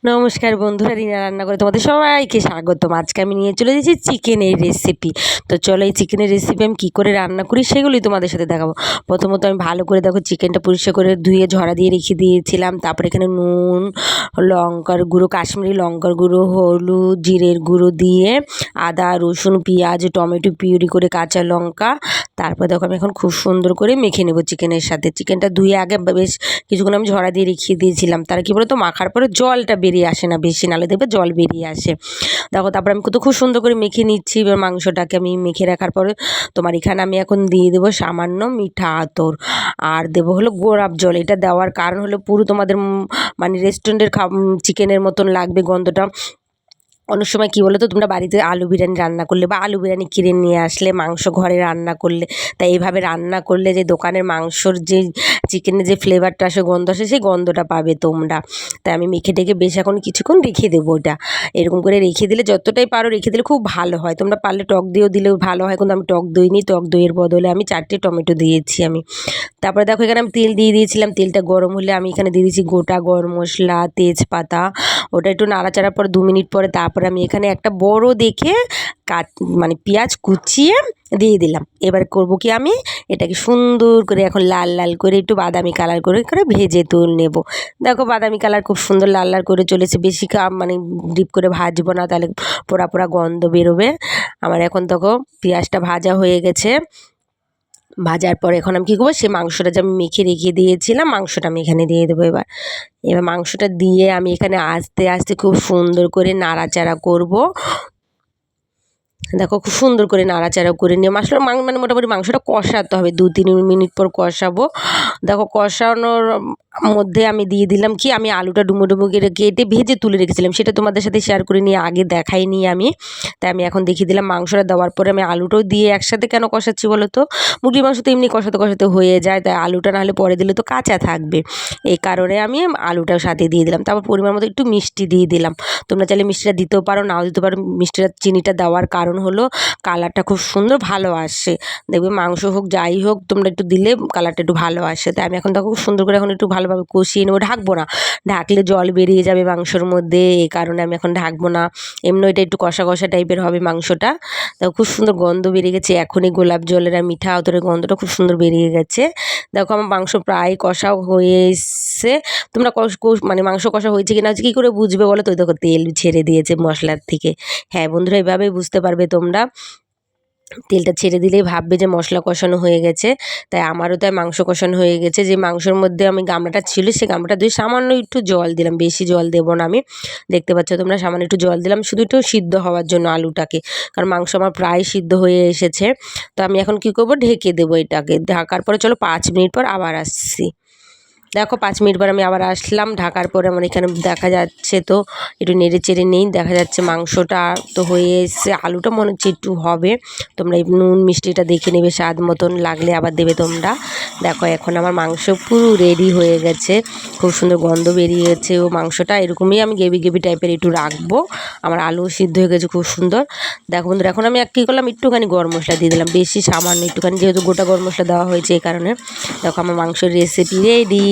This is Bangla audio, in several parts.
নমস্কার বন্ধুরা, রিনা রান্না করে তোমাদের সবাইকে স্বাগতম। আজকে আমি নিয়ে চলে এসেছি চিকেনের রেসিপি। তো চলো এই চিকেনের রেসিপি আমি কী করে রান্না করি সেগুলোই তোমাদের সাথে দেখাবো। প্রথমত আমি ভালো করে দেখো চিকেনটা পরিষ্কার করে ধুয়ে ঝরা দিয়ে রেখে দিয়েছিলাম। তারপরে এখানে নুন, লঙ্কার গুঁড়ো, কাশ্মীরি লঙ্কার গুঁড়ো, হলুদ, জিরের গুঁড়ো দিয়ে আদা, রসুন, পেঁয়াজ, টমেটো পিউরি করে, কাঁচা লঙ্কা, তারপর দেখো আমি এখন খুব সুন্দর করে মেখে নেবো চিকেনের সাথে। চিকেনটা ধুয়ে আগে বেশ কিছুক্ষণ আমি ঝরা দিয়ে রেখে দিয়েছিলাম। তার কি বলো তো, মাখার পরে জলটা বেরিয়ে আসে না বেশি, নাহলে দেখবে জল বেরিয়ে আসে। দেখো তারপর আমি কত খুব সুন্দর করে মেখে নিচ্ছি। এবার মাংসটাকে আমি মেখে রাখার পরে তোমার এখানে আমি এখন দিয়ে দেবো সামান্য মিঠা আতর, আর দেবো হলো গোলাপ জল। এটা দেওয়ার কারণ হলো পুরো তোমাদের মানে রেস্টুরেন্টের চিকেনের মতন লাগবে গন্ধটা। অনেক সময় কী বলো তো, তোমরা বাড়িতে আলু বিরিয়ানি রান্না করলে বা আলু বিরিয়ানি কিনে নিয়ে আসলে, মাংস ঘরে রান্না করলে, তাই এইভাবে রান্না করলে যে দোকানের মাংসর যে চিকেনের যে ফ্লেভারটা আসে, গন্ধ আসে, সেই গন্ধটা পাবে তোমরা। তাই আমি মেখে টেকে বেশ এখন কিছুক্ষণ রেখে দেবো। ওটা এরকম করে রেখে দিলে, যতটাই পারো রেখে দিলে খুব ভালো হয়। তোমরা পারলে টক দিয়েও দিলেও ভালো হয়, কিন্তু আমি টক দই নিই। টক দইয়ের বদলে আমি 4টে টমেটো দিয়েছি আমি। তারপরে দেখো এখানে আমি তেল দিয়ে দিয়েছিলাম। তেলটা গরম হলে আমি এখানে দিয়ে দিয়েছি গোটা গরম মশলা, তেজপাতা। ওটা একটু নাড়াচাড়ার পর 2 মিনিট পরে তারপরে আমি এখানে একটা বড় দেখে মানে পেঁয়াজ কুচিয়ে দিয়ে দিলাম। এবার করব কি, আমি এটাকে সুন্দর করে এখন লাল লাল করে একটু বাদামি কালার করে করে ভেজে তুল নেব। দেখো বাদামি কালার খুব সুন্দর লাল লাল করে চলেছে। বেশি মানে ডিপ করে ভাজবো না, তাহলে পোড়া পোড়া গন্ধ বেরোবে। আমার এখন দেখো পেঁয়াজটা ভাজা হয়ে গেছে। ভাজার পর এখন আমি কী করবো, সেই মাংসটা যে আমি মেখে রেখে দিয়েছিলাম, মাংসটা আমি এখানে দিয়ে দেবো। এবার মাংসটা দিয়ে আমি এখানে আস্তে আস্তে খুব সুন্দর করে নাড়াচাড়া করব। দেখো খুব সুন্দর করে নাড়াচাড়া করে নিয়ে মশলা মানে মোটামুটি মাংসটা কষাতে হবে। 2-3 মিনিট পর কষাবো। দেখো কষানোর মধ্যে আমি দিয়ে দিলাম কি, আমি আলুটা ডুমো ডুমো করে কেটে ভেজে তুলে রেখেছিলাম, সেটা তোমাদের সাথে শেয়ার করে নিয়ে আগে দেখাইনি আমি। তাই আমি এখন দেখিয়ে দিলাম। মাংসটা দেওয়ার পরে আমি আলুটাও দিয়ে একসাথে কেন কষাচ্ছি বলো তো, মুরগির মাংস তো এমনি কষাতে কষাতে হয়ে যায়, তাই আলুটা নাহলে পরে দিলে তো কাঁচা থাকবে। এই কারণে আমি আলুটাও সাথে দিয়ে দিলাম। তারপর পরিমাণ মতো একটু মিষ্টি দিয়ে দিলাম। তোমরা চাইলে মিষ্টিটা দিতেও পারো, নাও দিতে পারো। মিষ্টিটা, চিনিটা দেওয়ার কারণ হলো কালারটা খুব সুন্দর ভালো আসে। দেখবে মাংস হোক যাই হোক, তোমরা একটু দিলে কালারটা একটু ভালো আসে। তাই আমি এখন দেখো খুব সুন্দর করে এখন একটু ভালোভাবে কষিয়ে নেবো। ঢাকবো না, ঢাকলে জল বেরিয়ে যাবে মাংসর মধ্যে, এই কারণে আমি এখন ঢাকবো না। এমনি এটা একটু কষা কষা টাইপের হবে মাংসটা। দেখো খুব সুন্দর গন্ধ বেরিয়ে গেছে এখনই, গোলাপ জলের আর মিঠা আতরের গন্ধটা খুব সুন্দর বেরিয়ে গেছে। দেখো আমার মাংস প্রায় কষাও হয়ে এসছে। তোমরা মানে মাংস কষা হয়েছে কিনা কী করে বুঝবে বলো তো? দেখো তেল ছেড়ে দিয়েছে মশলার থেকে। হ্যাঁ বন্ধুরা, এইভাবেই বুঝতে পারবে তোমরা। তেলটা ছেড়ে দিলেই ভাববে যে মশলা কষানো হয়ে গেছে। তাই আমারও তাই মাংস কষানো হয়ে গেছে। যে মাংসর মধ্যে আমি গামলাটা ছিল, সেই গামলাটা দিয়ে সামান্য একটু জল দিলাম, বেশি জল দেবো না আমি। দেখতে পাচ্ছ তোমরা, সামান্য একটু জল দিলাম শুধু একটু সিদ্ধ হওয়ার জন্য আলুটাকে, কারণ মাংস আমার প্রায় সিদ্ধ হয়ে এসেছে। তো আমি এখন কী করবো, ঢেকে দেবো এটাকে। ঢাকার পরে চলো 5 মিনিট পর আবার আসছি। দেখো 5 মিনিট পর আমি আবার আসলাম। ঢাকার পরে আমার এখানে দেখা যাচ্ছে, তো একটু নেড়ে চেড়ে নেই, দেখা যাচ্ছে মাংসটা তো হয়ে এসছে। আলুটা মনে হচ্ছে একটু হবে। তোমরা এই নুন মিষ্টিটা দেখে নেবে, স্বাদ মতন লাগলে আবার দেবে তোমরা। দেখো এখন আমার মাংস পুরো রেডি হয়ে গেছে, খুব সুন্দর গন্ধ বেরিয়েছে। ও মাংসটা এরকমই আমি গ্রেভি গ্রেভি টাইপের একটু রাখবো। আমার আলু সিদ্ধ হয়ে গেছে খুব সুন্দর। দেখো বন্ধুরা, এখন আমি কী করলাম, একটুখানি গরম মশলা দিয়ে দিলাম, বেশি সামান্য একটুখানি, যেহেতু গোটা গরম মশলা দেওয়া হয়েছে এই কারণে। দেখো আমার মাংসের রেসিপি রেডি।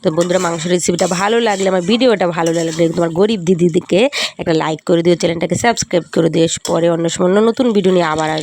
তো বন্ধুরা, মাংসের রেসিপিটা ভালো লাগলে, আমার ভিডিওটা ভালো লাগলে তোমার গরিব দিদিকে একটা লাইক করে দিও, চ্যানেলটাকে সাবস্ক্রাইব করে দিও। পরে অন্য সময় নতুন ভিডিও নিয়ে আবার আসবো।